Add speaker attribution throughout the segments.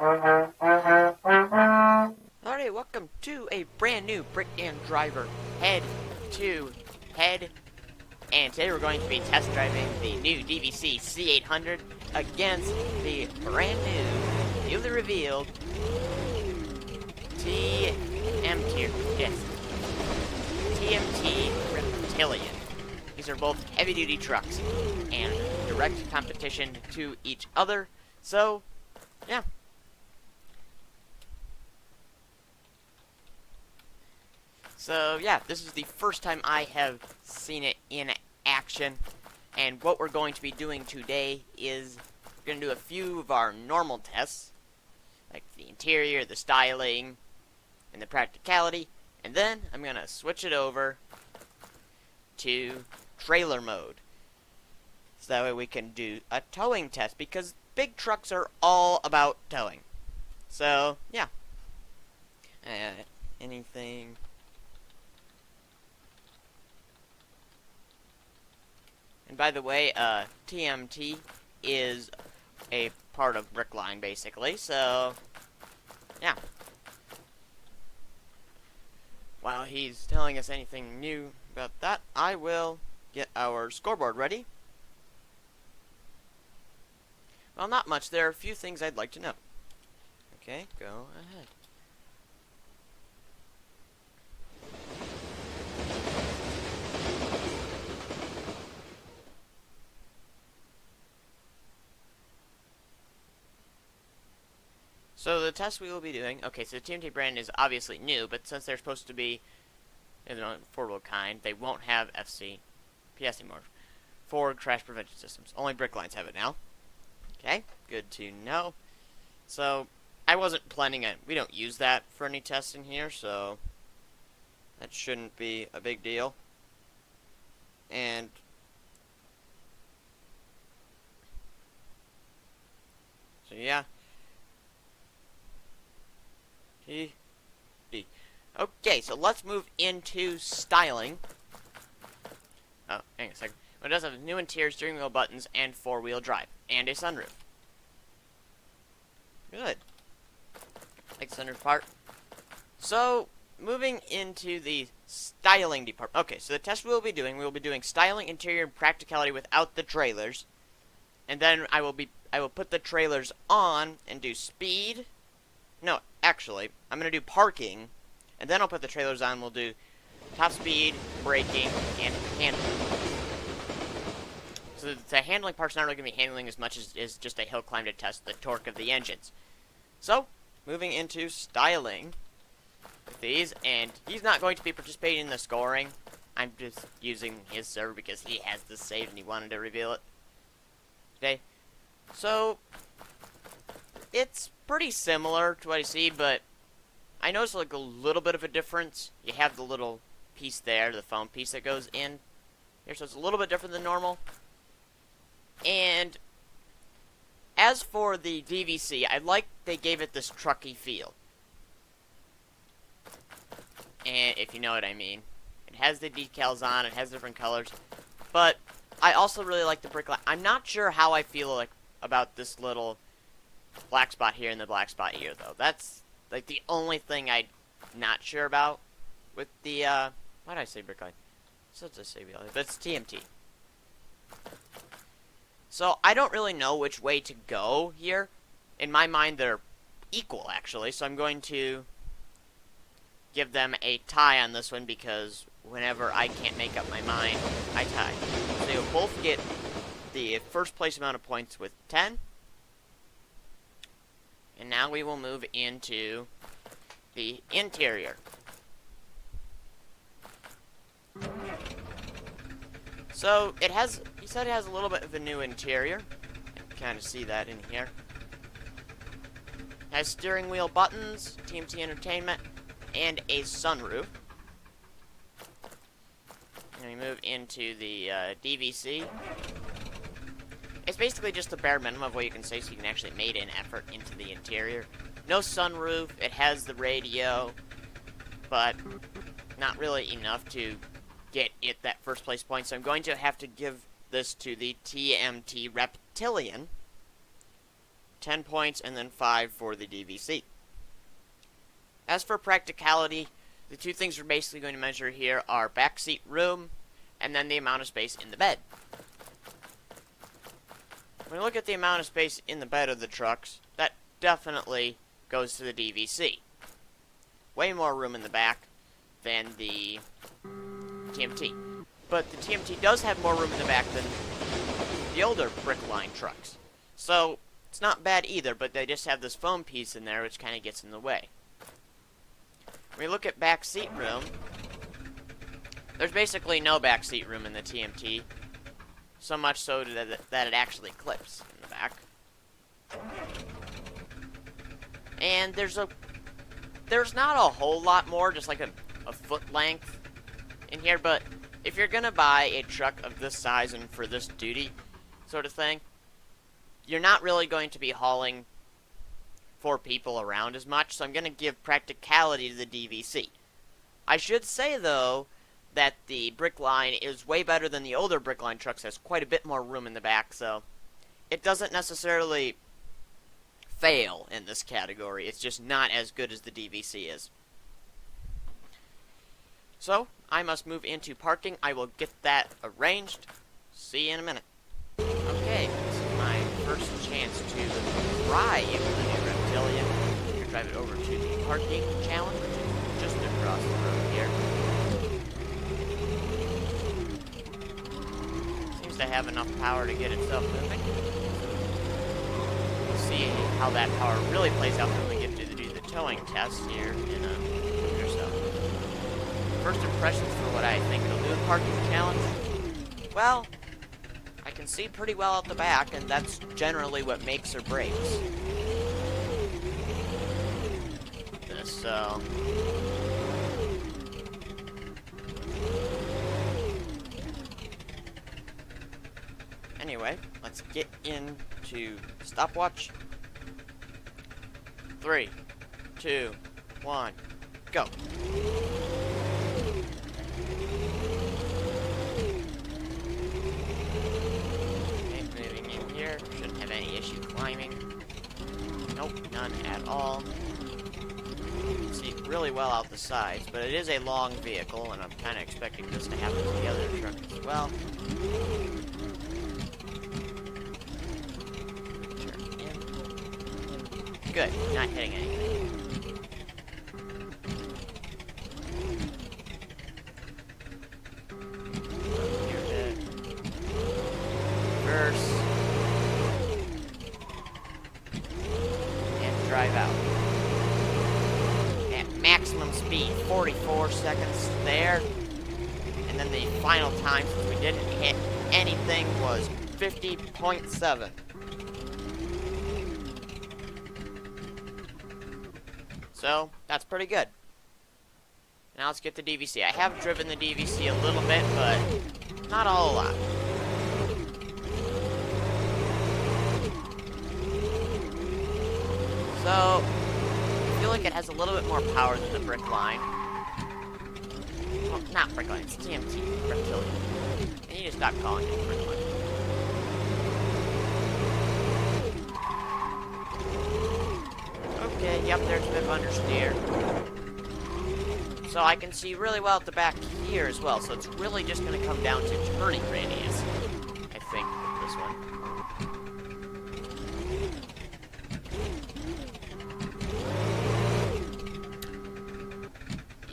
Speaker 1: Alright, welcome to a brand new Brick and Driver Head to Head. And today we're going to be test driving the new DVC C800 against the brand new, newly revealed TMT. Yes, TMT Reptilian. These are both heavy duty trucks and direct competition to each other. So, yeah. So, yeah, this is the first time I have seen it in action. And what we're going to be doing today is we're going to do a few of our normal tests, like the interior, the styling, and the practicality. And then I'm going to switch it over to trailer mode. So that way we can do a towing test, because big trucks are all about towing. So, yeah. Anything... And by the way, TMT is a part of Brickline, basically, so, yeah. While he's telling us anything new about that, I will get our scoreboard ready. Well, not much. There are a few things I'd like to know. Okay, go ahead. So the test we will be doing, okay, so the TMT brand is obviously new, but since they're supposed to be an affordable kind, they won't have PS anymore. Forward crash prevention systems. Only Bricklines have it now. Okay, good to know. So, I wasn't planning on, we don't use that for any tests in here, so that shouldn't be a big deal. And so yeah. Okay, so let's move into styling. Oh, hang on a second. It does have new interior, steering wheel buttons, and four-wheel drive, and a sunroof. Good. Like the sunroof part. So, moving into the styling department. Okay, so the test we will be doing styling, interior, and practicality without the trailers. And then I will put the trailers on and do speed. No, actually, I'm going to do parking, and then I'll put the trailers on. We'll do top speed, braking, and handling. So the handling part's not really going to be handling as much as just a hill climb to test the torque of the engines. So, moving into styling with these, and he's not going to be participating in the scoring. I'm just using his server because he has this saved and he wanted to reveal it. Okay, so it's pretty similar to what I see, but I noticed like a little bit of a difference. You have the little piece there, the foam piece that goes in here, so it's a little bit different than normal. And as for the DVC, I like they gave it this trucky feel. And if you know what I mean. It has the decals on, it has different colors. But I also really like the Brickline. I'm not sure how I feel like about this little black spot here and the black spot here, though. That's like the only thing I'm not sure about with the why did I say Brickline? So to say but it's TMT. So I don't really know which way to go here. In my mind, they're equal actually. So I'm going to give them a tie on this one because whenever I can't make up my mind, I tie. So they will both get the first place amount of points with 10. And now we will move into the interior. So it has, he said it has a little bit of a new interior. You can kind of see that in here. It has steering wheel buttons, TMT entertainment, and a sunroof. And we move into the DVC. It's basically just the bare minimum of what you can say, so you can actually make an effort into the interior. No sunroof, it has the radio, but not really enough to get it that first place point, so I'm going to have to give this to the TMT Reptilian. 10 points, and then 5 for the DVC. As for practicality, the two things we're basically going to measure here are backseat room, and then the amount of space in the bed. When we look at the amount of space in the bed of the trucks, that definitely goes to the DVC. Way more room in the back than the TMT. But the TMT does have more room in the back than the older Brickline trucks. So, it's not bad either, but they just have this foam piece in there which kind of gets in the way. When we look at back seat room, there's basically no back seat room in the TMT. So much so that it actually clips in the back. And there's not a whole lot more, just like a foot length in here, but if you're gonna buy a truck of this size and for this duty sort of thing, you're not really going to be hauling 4 people around as much, so I'm gonna give practicality to the DVC. I should say, though, that the Brickline is way better than the older Brickline trucks. Has quite a bit more room in the back, so it doesn't necessarily fail in this category. It's just not as good as the DVC is. So, I must move into parking. I will get that arranged. See you in a minute. Okay, this is my first chance to drive the new Reptilian. I'm going to drive it over to the parking challenge, which is just across the road here. Seems to have enough power to get itself moving. We'll see how that power really plays out when we get to do the towing test here in a minute or so. First impressions for what I think it'll do in parking challenge. Well, I can see pretty well out the back, and that's generally what makes or breaks this, so anyway, let's get into stopwatch. 3, 2, 1, go. Okay, moving in here. Shouldn't have any issue climbing. Nope, none at all. You can see really well out the sides, but it is a long vehicle, and I'm kind of expecting this to happen to the other truck as well. Good, not hitting anything. Reverse. And drive out. At maximum speed, 44 seconds there. And then the final time, since we didn't hit anything, was 50.7. So, that's pretty good. Now let's get the DVC. I have driven the DVC a little bit, but not a whole lot. So, I feel like it has a little bit more power than the Brickline. Well, not Brickline, it's TMT, Reptilian. I need to stop calling it Brickline. Okay, yep, there's a bit of understeer. So I can see really well at the back here as well, so it's really just going to come down to turning radius, I think, with this one.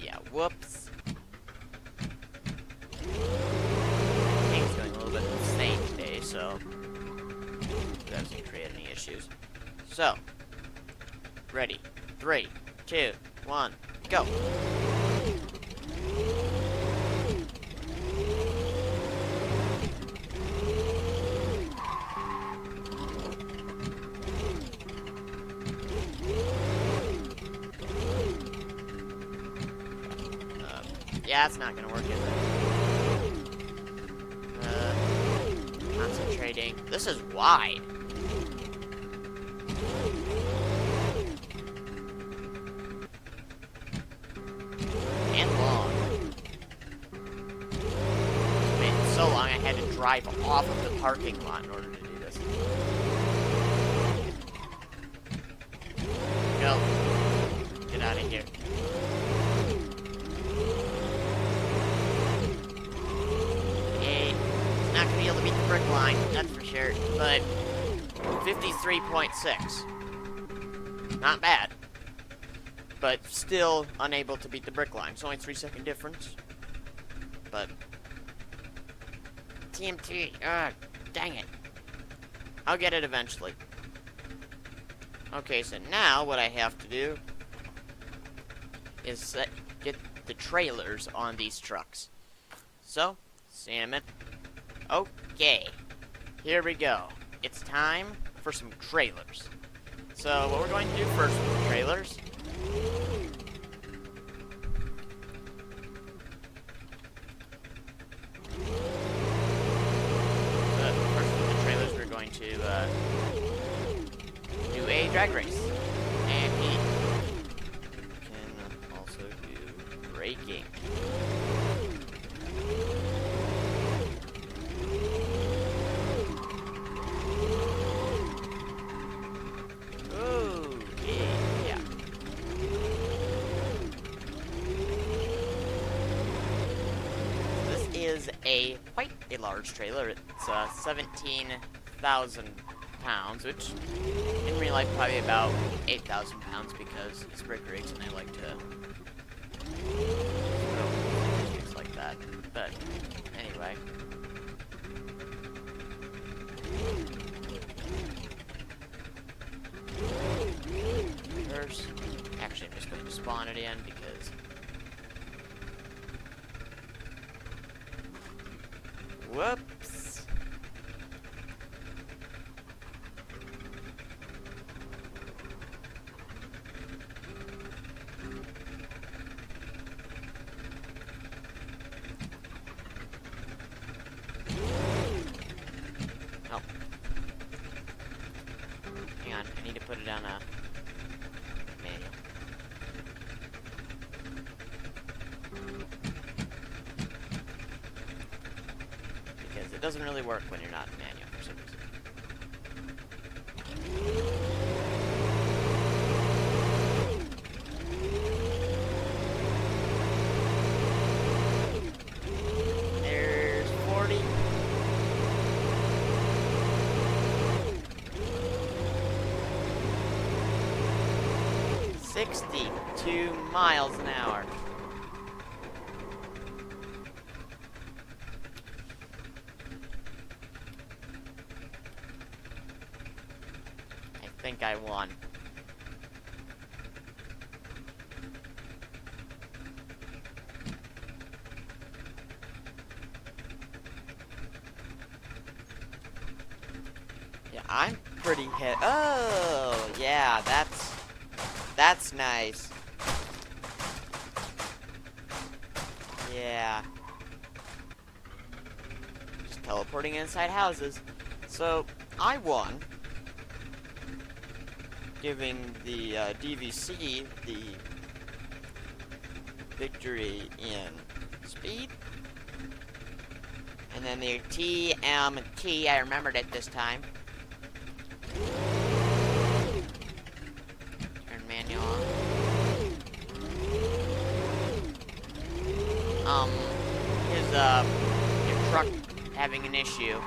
Speaker 1: Yeah, whoops. Game's going a little bit insane today, so it doesn't create any issues. So, ready. 3, 2, 1, go. Yeah, it's not gonna work, is it? Concentrating. This is wide. And long. It made it so long I had to drive off of the parking lot in order to do this. Go. Get out of here. It's not going to be able to beat the Brickline, that's for sure, but 53.6. Not bad. But still unable to beat the Brickline. It's only 3-second difference. But TMT, dang it. I'll get it eventually. Okay, so now what I have to do is get the trailers on these trucks. So, see you in a minute. Okay, here we go. It's time for some trailers. So, what we're going to do first with the trailers we're going to do a drag race. And we can also do braking. Ooh, yeah. This is quite a large trailer. It's 17,000 pounds, which in real life probably about 8,000 pounds because it's brick rigs and I like to things like that. But anyway. First, actually I'm just going to spawn it in because whoops. Oh. Hang on, I need to put it on a manual. Because it doesn't really work when you're not in manual for some reason. There's 40. 62 miles an hour. I think I won. Yeah, I'm pretty hit. Oh, yeah, that's nice. Yeah. Just teleporting inside houses. So, I won. Giving the DVC the victory in speed. And then the TMT, I remembered it this time. Turn manual on. His your truck having an issue.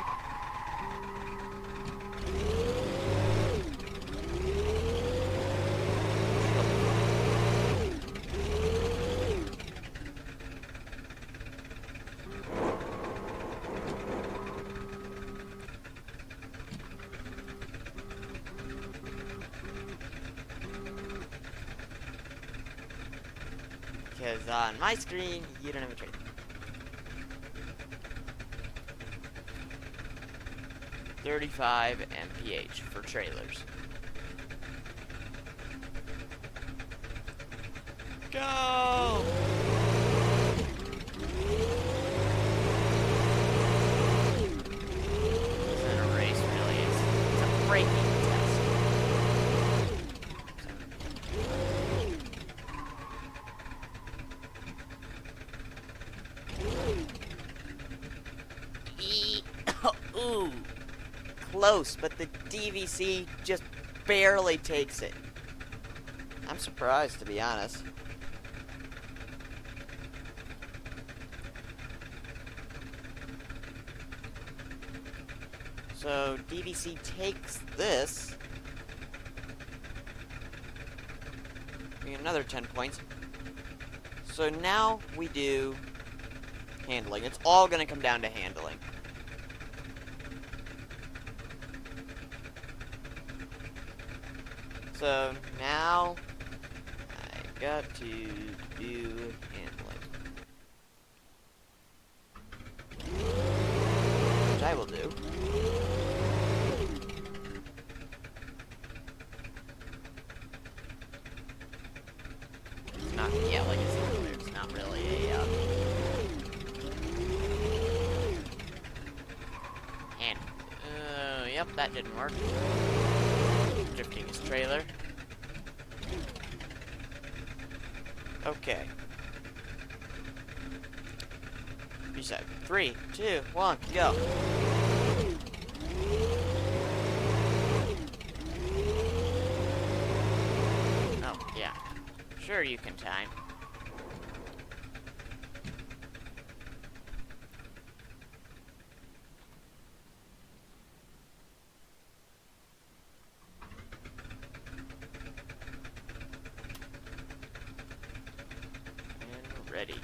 Speaker 1: Because on my screen, you don't have a trailer. $35 mph for trailers. Go! This isn't a race, really. It's a braking test. Ooh, close, but the DVC just barely takes it. I'm surprised, to be honest. So, DVC takes this. Another 10 points. So now we do handling. It's all going to come down to handling. So now I got to do handling. Which I will do. It's not, yeah, like I said earlier, it's not really a, hand. Yep, that didn't work. Drifting his trailer. Okay. Reset. 3, 2, 1, go. Oh, yeah. Sure you can time. And ready.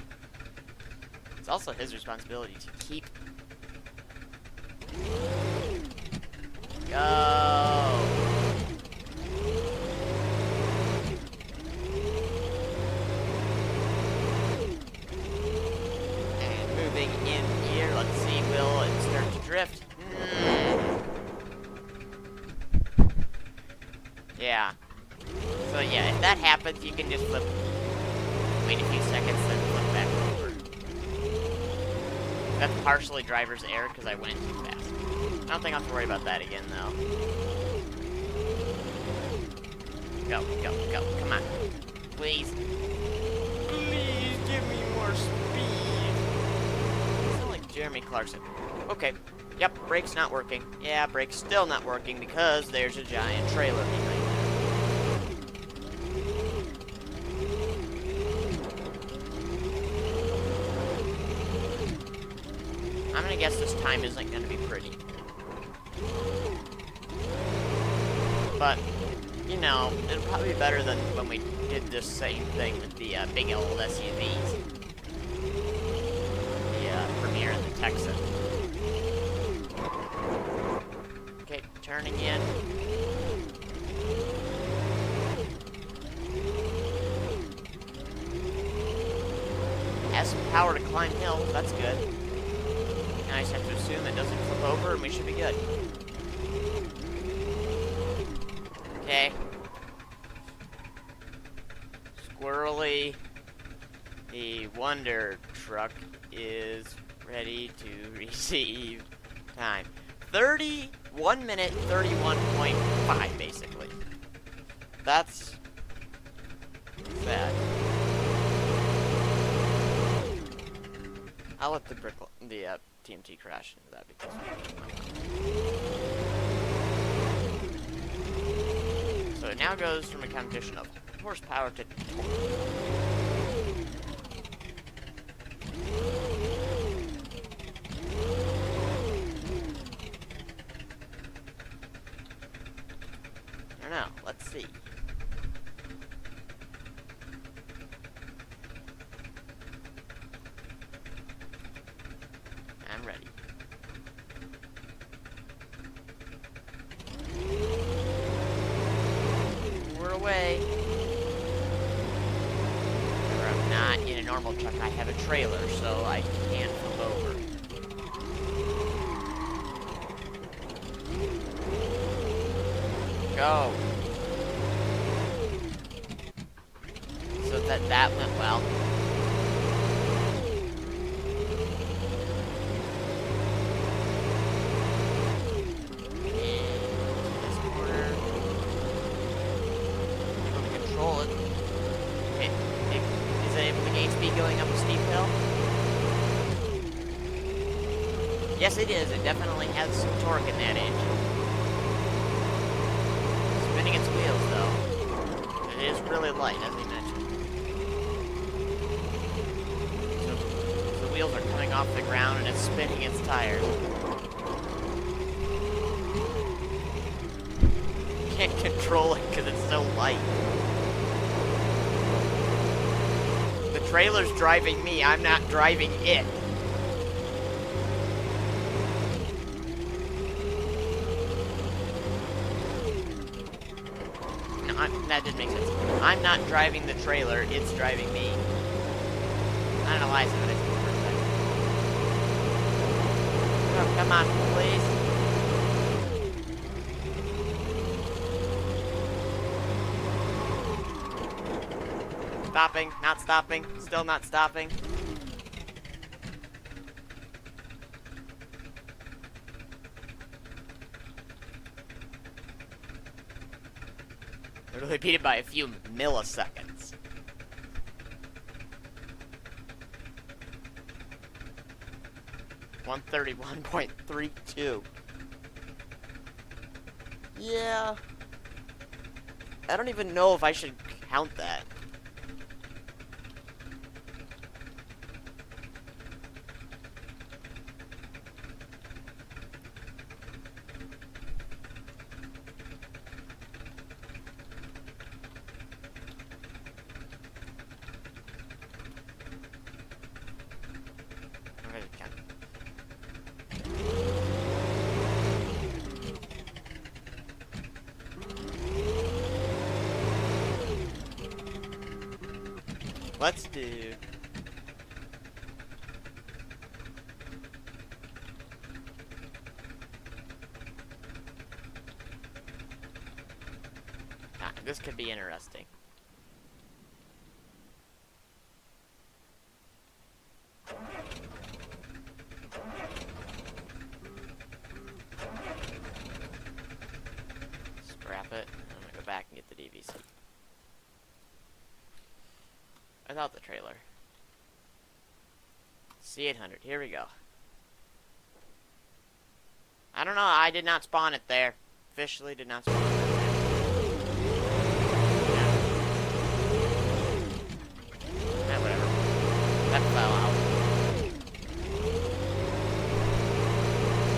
Speaker 1: It's also his responsibility to keep... Go! And moving in here, let's see, will it start to drift? Yeah. So yeah, if that happens, you can just flip, wait a few seconds, then flip back over. That's partially driver's error, because I went too fast. I don't think I'll have to worry about that again, though. Go, go, go, come on. Please. Please give me more speed. I sound like Jeremy Clarkson. Okay. Yep, brake's not working. Yeah, brake's still not working because there's a giant trailer behind it. I'm gonna guess this time isn't gonna be pretty. But, you know, it'll probably be better than when we did this same thing with the big old SUVs. The Premier and the Texan. Okay, turning in. Has some power to climb hills, that's good. Now I just have to assume it doesn't flip over and we should be good. Okay. Squirrely, the Wonder Truck is ready to receive time. 1 minute, 31.5, basically. That's sad. I'll let the TMT crash into that because so it now goes from a competition of horsepower to torque. I don't know. Let's see. I'm ready. We're away. Remember, I'm not in a normal truck. I have a trailer, so I can't flip over. Go. So that went well. Going up a steep hill? Yes, it is. It definitely has some torque in that engine. Spinning its wheels, though. It is really light, as he mentioned. So the wheels are coming off the ground and it's spinning its tires. Can't control it because it's so light. The trailer's driving me, I'm not driving it. No, that didn't make sense. I'm not driving the trailer, it's driving me. I don't know why I said that for a second. Oh, come on, please. Stopping, not stopping, still not stopping. I really beat it by a few milliseconds. .32. Yeah. I don't even know if I should count that. Let's do... this could be interesting. Scrap it. I'm gonna go back and get the DVC. Without the trailer. C800, here we go. I don't know, I did not spawn it there. Officially did not spawn it there. Yeah, whatever. That fell out.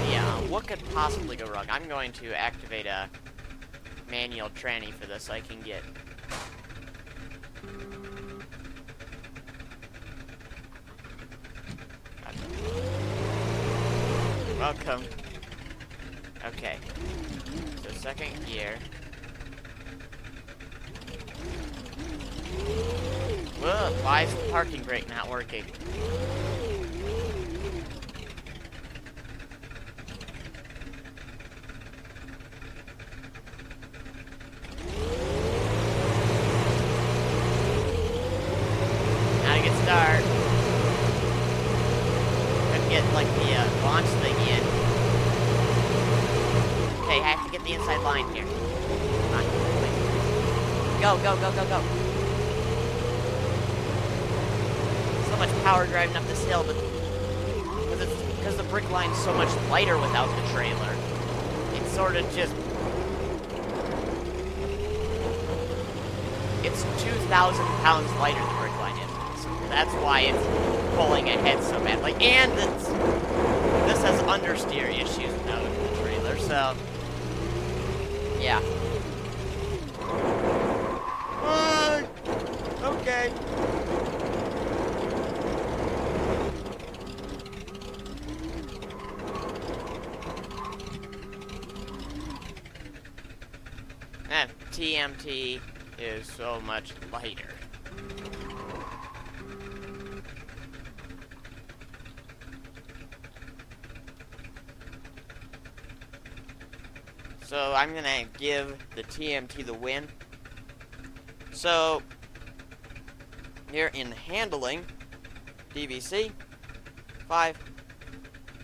Speaker 1: Yeah, what could possibly go wrong? I'm going to activate a manual tranny for this so I can get... Welcome. Okay. So second gear. Whoa, why is the parking brake not working? Now to get started. Get like the launch thing in. Okay, I have to get the inside line here. Come on, please. Go, go, go, go, go. So much power driving up this hill, but because the Brickline's so much lighter without the trailer, it's sort of just... It's 2,000 pounds lighter than Brickline is. So that's why it's pulling ahead so bad. Like, and this has understeer issues now with the trailer, so yeah. Okay. That TMT is so much lighter. So I'm gonna give the TMT the win. So here in handling, DVC 5,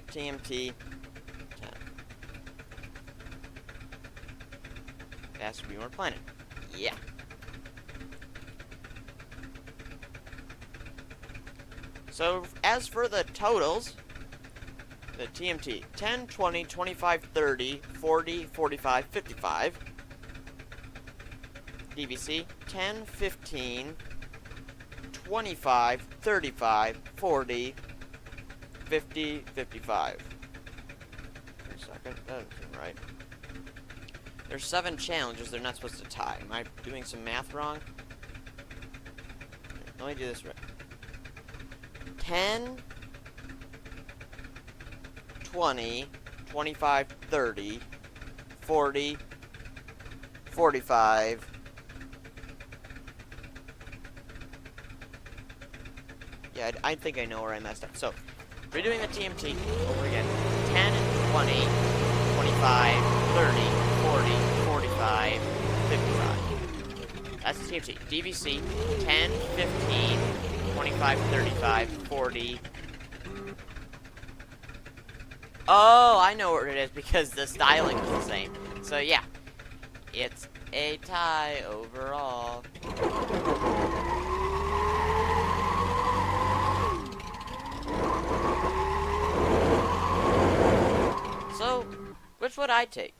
Speaker 1: TMT 10. That's to be more planet. Yeah. So as for the totals, the TMT 10, 20, 25, 30, 40, 45, 55. DVC, 10, 15, 25, 35, 40, 50, 55. For a second, that doesn't seem right. There's 7 challenges they're not supposed to tie. Am I doing some math wrong? Let me do this right. 10, 20, 25, 30, 40, 45. Yeah, I think I know where I messed up. So, we're doing the TMT over again. 10, 20, 25, 30, 40, 45, 55. That's the TMT. DVC, 10, 15, 25, 35, 40. Oh, I know where it is because the styling is the same. So, yeah. It's a tie overall. So, which would I take?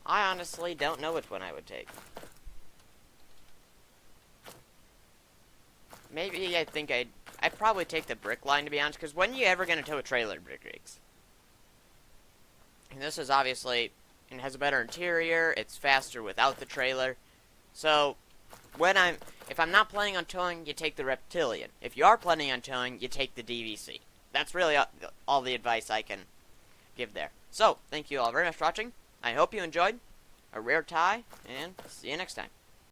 Speaker 1: I honestly don't know which one I would take. Maybe I think I'd probably take the Brickline, to be honest, because when you ever gonna tow a trailer in brick rigs? And this is obviously, it has a better interior, it's faster without the trailer. So, if I'm not planning on towing, you take the Reptilian. If you are planning on towing, you take the DVC. That's really all the advice I can give there. So, thank you all very much for watching. I hope you enjoyed a rare tie, and see you next time.